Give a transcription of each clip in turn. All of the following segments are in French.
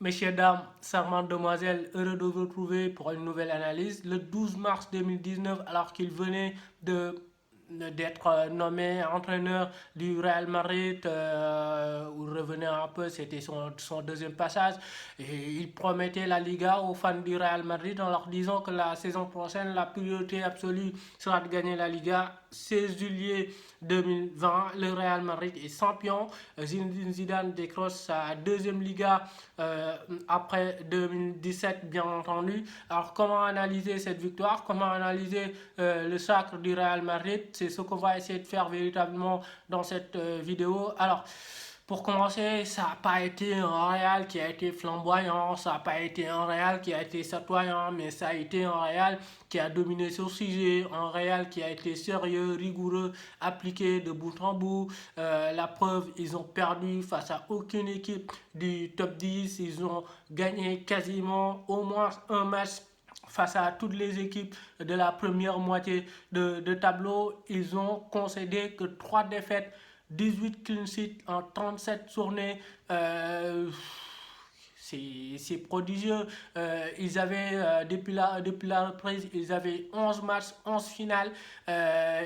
Messieurs, dames, charmantes demoiselles, heureux de vous retrouver pour une nouvelle analyse. Le 12 mars 2019, alors qu'il venait d'être nommé entraîneur du Real Madrid, où il revenait un peu, c'était son deuxième passage, et il promettait la Liga aux fans du Real Madrid en leur disant que la saison prochaine, la priorité absolue sera de gagner la Liga. 16 juillet 2020, le Real Madrid est champion. Zinedine Zidane décroche sa deuxième Liga après 2017, bien entendu. Alors, comment analyser cette victoire? Comment analyser le sacre du Real Madrid? C'est ce qu'on va essayer de faire véritablement dans cette vidéo. Alors, pour commencer, ça n'a pas été un Real qui a été flamboyant, ça n'a pas été un Real qui a été chatoyant, mais ça a été un Real qui a dominé sur sujet, un Real qui a été sérieux, rigoureux, appliqué de bout en bout. La preuve, ils ont perdu face à aucune équipe du top 10, ils ont gagné quasiment au moins un match face à toutes les équipes de la première moitié de tableau. Ils ont concédé que 3 défaites, 18 clean sheets en 37 journées. C'est prodigieux. Ils avaient, depuis la reprise, ils avaient 11 matchs, 11 finales.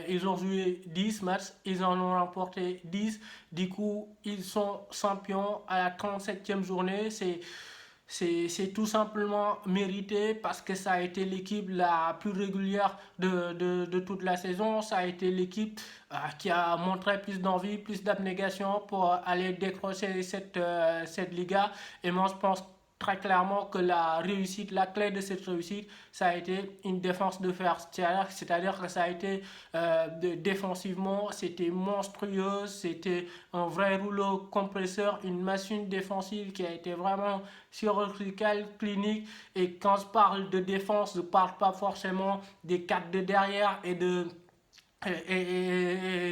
Ils ont joué 10 matchs, ils en ont remporté 10. Du coup, ils sont champions à la 37e journée. C'est tout simplement mérité parce que ça a été l'équipe la plus régulière de toute la saison. Ça a été l'équipe qui a montré plus d'envie, plus d'abnégation pour aller décrocher cette Liga. Et moi, je pense très clairement que la réussite, la clé de cette réussite, ça a été une défense de fer. C'est-à-dire que ça a été défensivement, c'était monstrueux, c'était un vrai rouleau compresseur, une machine défensive qui a été vraiment chirurgicale, clinique. Et quand je parle de défense, je ne parle pas forcément des 4 de derrière et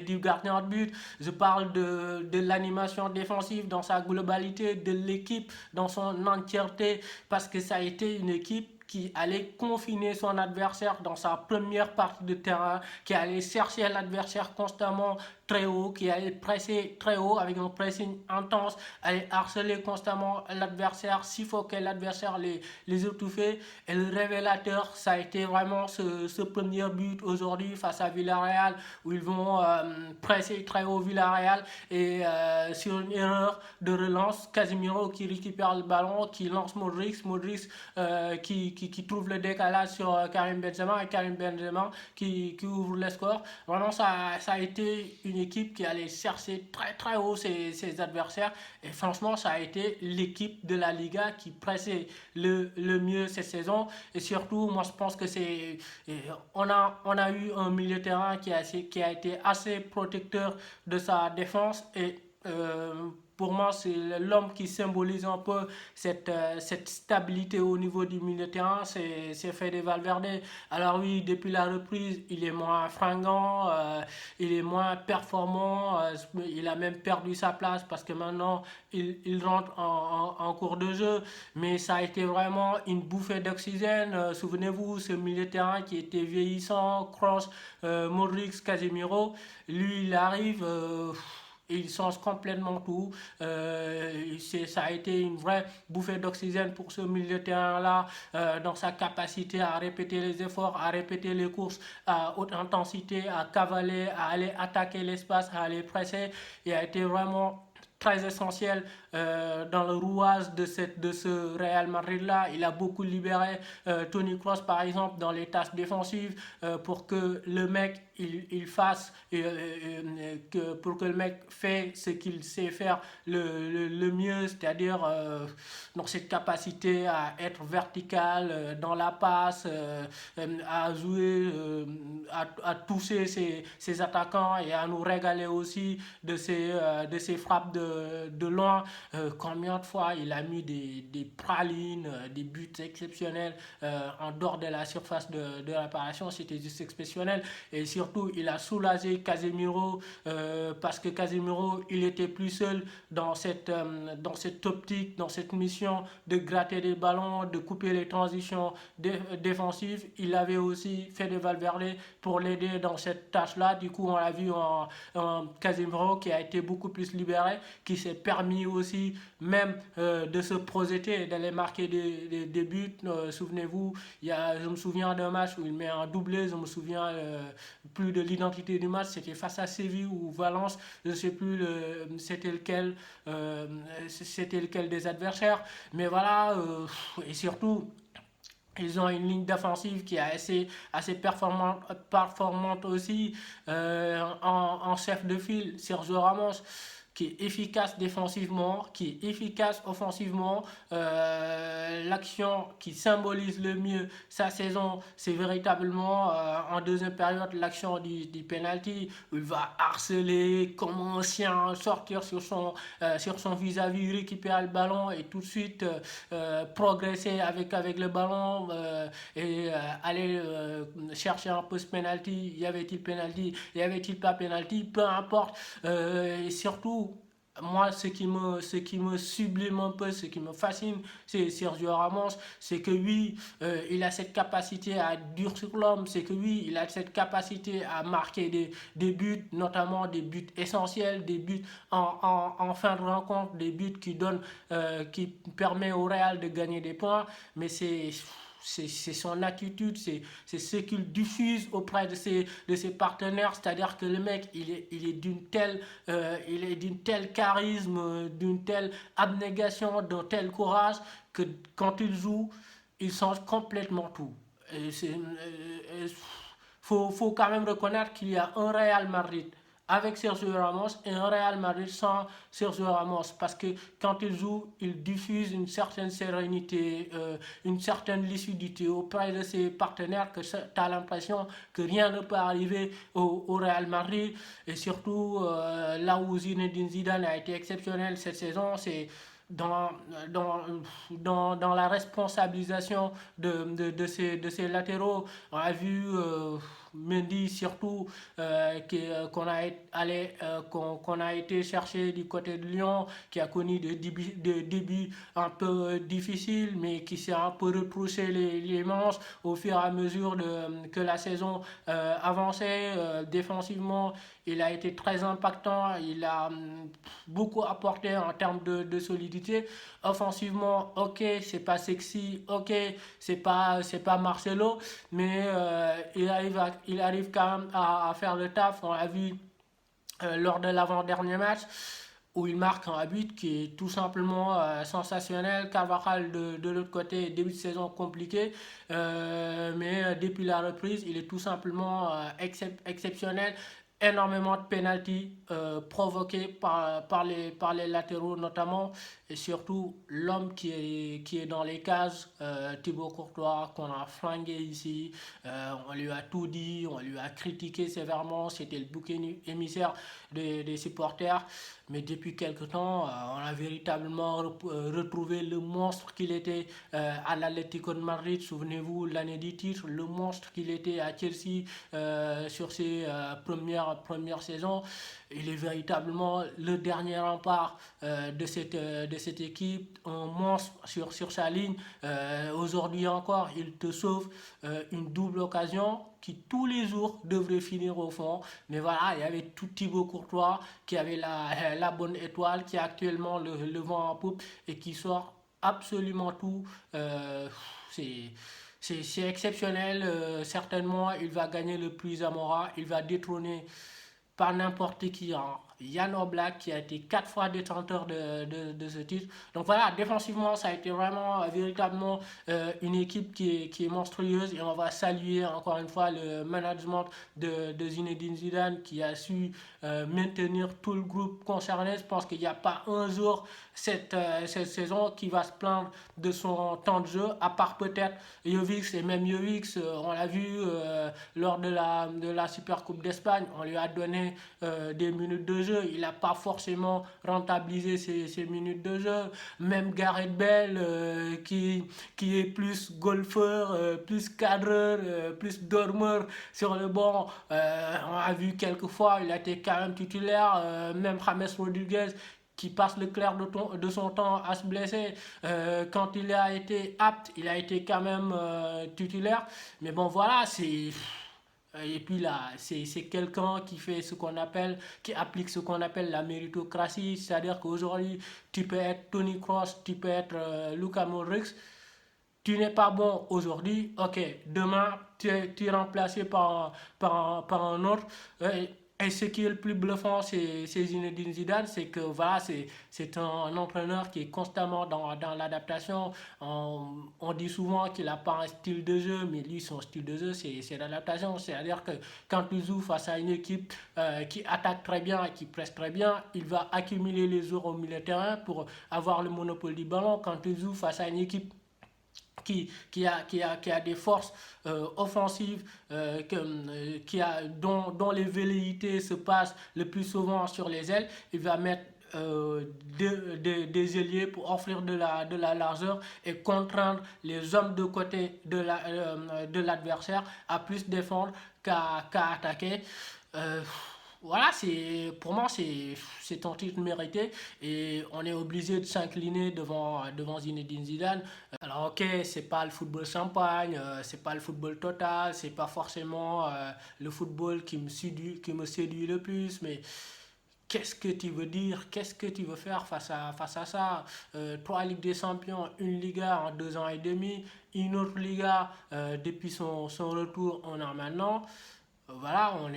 du gardien de but. Je parle de l'animation défensive dans sa globalité, de l'équipe dans son entièreté, parce que ça a été une équipe qui allait confiner son adversaire dans sa première partie de terrain, qui allait chercher l'adversaire constamment très haut, qui allait presser très haut avec un pressing intense, allait harceler constamment l'adversaire, suffoquer l'adversaire, les étouffer. Et le révélateur, ça a été vraiment ce premier but aujourd'hui face à Villarreal, où ils vont presser très haut Villarreal, et sur une erreur de relance, Casemiro qui récupère le ballon, qui lance Modric qui trouve le décalage sur Karim Benzema, et Karim Benzema qui ouvre le score. Vraiment, ça a été une équipe qui allait chercher très très haut ses adversaires, et franchement, ça a été l'équipe de la Liga qui pressait le mieux cette saison. Et surtout, moi je pense que on a eu un milieu de terrain qui a été assez protecteur de sa défense, et pour moi, c'est l'homme qui symbolise un peu cette stabilité au niveau du milieu de terrain, c'est Fede Valverde. Alors oui, depuis la reprise, il est moins fringant, il est moins performant, il a même perdu sa place parce que maintenant, il rentre en cours de jeu. Mais ça a été vraiment une bouffée d'oxygène. Souvenez-vous, ce milieu de terrain qui était vieillissant, Kroos, Modric, Casemiro, lui, il arrive... et il change complètement tout. Ça a été une vraie bouffée d'oxygène pour ce milieu de terrain-là, dans sa capacité à répéter les efforts, à répéter les courses à haute intensité, à cavaler, à aller attaquer l'espace, à aller presser. Il a été vraiment très essentiel dans le rouage de ce Real Madrid-là. Il a beaucoup libéré Toni Kroos, par exemple, dans les tâches défensives, pour que le mec il fasse, pour que le mec fait ce qu'il sait faire le mieux, c'est-à-dire dans cette capacité à être vertical dans la passe, à jouer, à toucher ses attaquants, et à nous régaler aussi de ses frappes de loin. Combien de fois il a mis des pralines, des buts exceptionnels en dehors de la surface de réparation, c'était juste exceptionnel. Et surtout, surtout, il a soulagé Casemiro parce que Casemiro, il était plus seul dans cette optique, dans cette mission de gratter des ballons, de couper les transitions défensives. Il avait aussi fait de Valverde pour l'aider dans cette tâche-là. Du coup, on l'a vu en Casemiro qui a été beaucoup plus libéré, qui s'est permis aussi même de se projeter et d'aller marquer des buts. Souvenez-vous, je me souviens d'un match où il met un doublé, je me souviens plus de l'identité du match, c'était face à Séville ou Valence, je ne sais plus c'était lequel des adversaires, mais voilà, et surtout, ils ont une ligne défensive qui est assez performante aussi. En chef de file, Sergio Ramos, qui est efficace défensivement, qui est efficace offensivement. L'action qui symbolise le mieux sa saison, c'est véritablement en deuxième période l'action du penalty où il va harceler comme un chien, sortir sur son vis-à-vis, récupérer le ballon et tout de suite progresser avec le ballon et aller chercher un post-penalty. Y avait-il penalty? Y avait-il pas penalty? Peu importe. Et surtout, moi, ce qui me sublime un peu, ce qui me fascine, c'est Sergio Ramos, c'est que oui, il a cette capacité à être dur sur l'homme, c'est que oui, il a cette capacité à marquer des buts, notamment des buts essentiels, des buts en fin de rencontre, des buts qui permettent au Real de gagner des points, mais c'est son attitude, c'est ce qu'il diffuse auprès de ses partenaires. C'est-à-dire que le mec, il est d'une telle charisme, d'une telle abnégation, d'un tel courage que quand il joue, il change complètement tout. Et faut quand même reconnaître qu'il y a un Real Madrid avec Sergio Ramos et un Real Madrid sans Sergio Ramos parce que quand il joue, il diffuse une certaine sérénité, une certaine lucidité auprès de ses partenaires que tu as l'impression que rien ne peut arriver au Real Madrid et surtout là où Zinedine Zidane a été exceptionnel cette saison, c'est dans, dans, dans la responsabilisation de ces latéraux. On a vu Mendy surtout qu'on a été chercher du côté de Lyon, qui a connu des débuts un peu difficiles, mais qui s'est un peu retroussé les manches au fur et à mesure que la saison avançait. Défensivement, il a été très impactant, il a beaucoup apporté en termes de solidité. Offensivement, ok, c'est pas sexy, ok, c'est pas Marcelo, mais il arrive quand même à faire le taf. On l'a vu lors de l'avant-dernier match où il marque un but qui est tout simplement sensationnel. Carvajal de l'autre côté, début de saison compliqué, mais depuis la reprise, il est tout simplement exceptionnel. Énormément de pénalty provoqués par les latéraux notamment, et surtout l'homme qui est dans les cases, Thibaut Courtois, qu'on a flingué ici. On lui a tout dit, on lui a critiqué sévèrement, c'était le bouc émissaire des supporters. Mais depuis quelque temps, on a véritablement retrouvé le monstre qu'il était à l'Atlético de Madrid. Souvenez-vous, l'année du titre, le monstre qu'il était à Chelsea sur ses premières saisons. Il est véritablement le dernier rempart de cette équipe, un monstre sur sa ligne. Aujourd'hui encore, il te sauve une double occasion qui tous les jours devrait finir au fond. Mais voilà, il y avait tout Thibaut Courtois qui avait la bonne étoile, qui a actuellement le vent en poupe et qui sort absolument tout. C'est c'est exceptionnel. Certainement, il va gagner le prix Zamora. Il va détrôner par n'importe qui, hein, Jan Oblak qui a été 4 fois détenteur de ce titre. Donc voilà, défensivement, ça a été vraiment véritablement une équipe qui est monstrueuse et on va saluer encore une fois le management de Zinedine Zidane qui a su maintenir tout le groupe concerné. Je pense qu'il n'y a pas un jour cette saison qui va se plaindre de son temps de jeu, à part peut-être Jovic, et même Jovic, on l'a vu lors de la Super Coupe d'Espagne, on lui a donné des minutes de jeu. Il n'a pas forcément rentabilisé ses minutes de jeu. Même Gareth Bale, qui est plus golfeur, plus cadreur, plus dormeur sur le banc, on a vu quelques fois, il a été quand même titulaire. Même James Rodriguez, qui passe le clair de son temps à se blesser. Quand il a été apte, il a été quand même titulaire. Mais bon, voilà, c'est. Et puis là, c'est quelqu'un qui fait ce qu'on appelle, qui applique ce qu'on appelle la méritocratie, c'est-à-dire qu'aujourd'hui, tu peux être Tony Kroos, tu peux être Luka Modric, tu n'es pas bon aujourd'hui, ok, demain tu es remplacé par un autre. Et ce qui est le plus bluffant, c'est Zinedine Zidane, c'est que voilà, c'est un entraîneur qui est constamment dans l'adaptation. On dit souvent qu'il n'a pas un style de jeu, mais lui, son style de jeu, c'est l'adaptation. C'est-à-dire que quand il joue face à une équipe qui attaque très bien et qui presse très bien, il va accumuler les jours au milieu de terrain pour avoir le monopole du ballon. Quand il joue face à une équipe qui a des forces offensives, dont les velléités se passent le plus souvent sur les ailes, il va mettre des ailiers pour offrir de la largeur et contraindre les hommes de côté de l'adversaire à plus défendre qu'à attaquer. Euh, voilà, pour moi, c'est un titre mérité et on est obligé de s'incliner devant Zinedine Zidane. Alors, ok, c'est pas le football champagne, c'est pas le football total, c'est pas forcément le football qui me séduit le plus, mais qu'est-ce que tu veux dire? Qu'est-ce que tu veux faire face à ça? Trois Ligues des Champions, une Liga en 2 ans et demi, une autre Liga depuis son retour en an maintenant. Voilà, on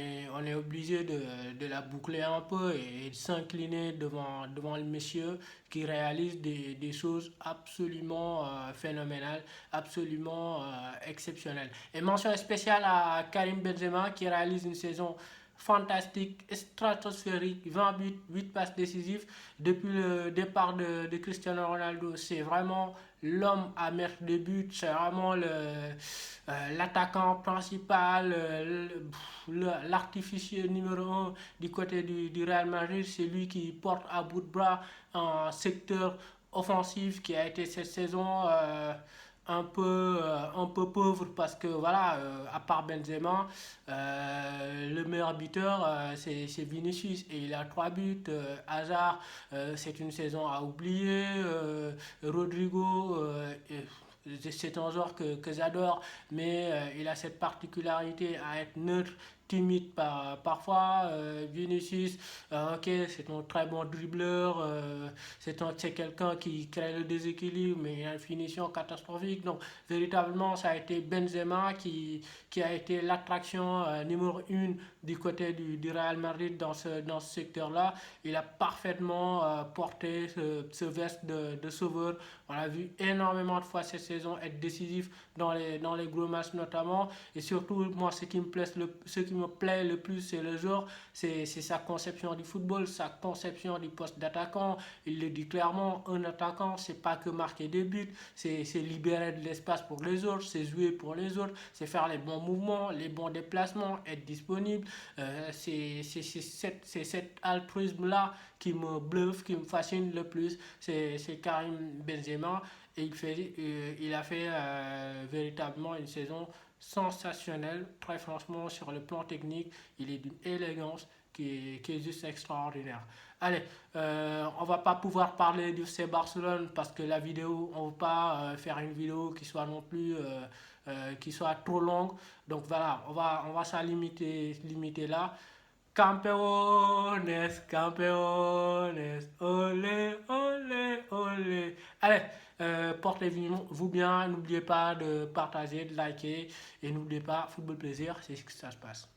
est obligé de la boucler un peu et de s'incliner devant le monsieur qui réalise des choses absolument phénoménales, absolument exceptionnelles. Et mention spéciale à Karim Benzema qui réalise une saison fantastique, stratosphérique, 20 buts, 8 passes décisives. Depuis le départ de Cristiano Ronaldo, c'est vraiment l'homme à mettre des buts, c'est vraiment l'attaquant principal, l'artificier numéro un du côté du Real Madrid. C'est lui qui porte à bout de bras un secteur offensif qui a été cette saison un peu pauvre parce que voilà, à part Benzema, le meilleur buteur c'est Vinicius et il a 3 buts. Hazard, c'est une saison à oublier. Rodrigo, c'est un joueur que j'adore, mais il a cette particularité à être neutre, timide parfois. Vinicius, ok, c'est un très bon dribbleur, c'est quelqu'un qui crée le déséquilibre, mais il a une finition catastrophique. Donc, véritablement, ça a été Benzema qui a été l'attraction numéro une du côté du Real Madrid dans ce secteur-là. Il a parfaitement porté ce veste de sauveur. On l'a vu énormément de fois cette saison être décisif dans les gros matchs notamment. Et surtout, moi, ce qui me plaît le plus, c'est le joueur, c'est sa conception du football, sa conception du poste d'attaquant. Il le dit clairement, un attaquant, c'est pas que marquer des buts, c'est libérer de l'espace pour les autres, c'est jouer pour les autres, c'est faire les bons mouvements, les bons déplacements, être disponible. C'est cet altruisme-là qui me bluffe, qui me fascine le plus. C'est Karim Benzema. Et il a fait véritablement une saison sensationnelle. Très franchement, sur le plan technique, il est d'une élégance qui est juste extraordinaire. Allez, on va pas pouvoir parler du FC Barcelone parce que la vidéo, on ne veut pas faire une vidéo qui soit non plus qui soit trop longue. Donc voilà, on va s'en limiter là. Campeones, campeones, olé, olé, olé. Allez, portez-vous bien, n'oubliez pas de partager, de liker et n'oubliez pas, football plaisir, c'est ce que ça se passe.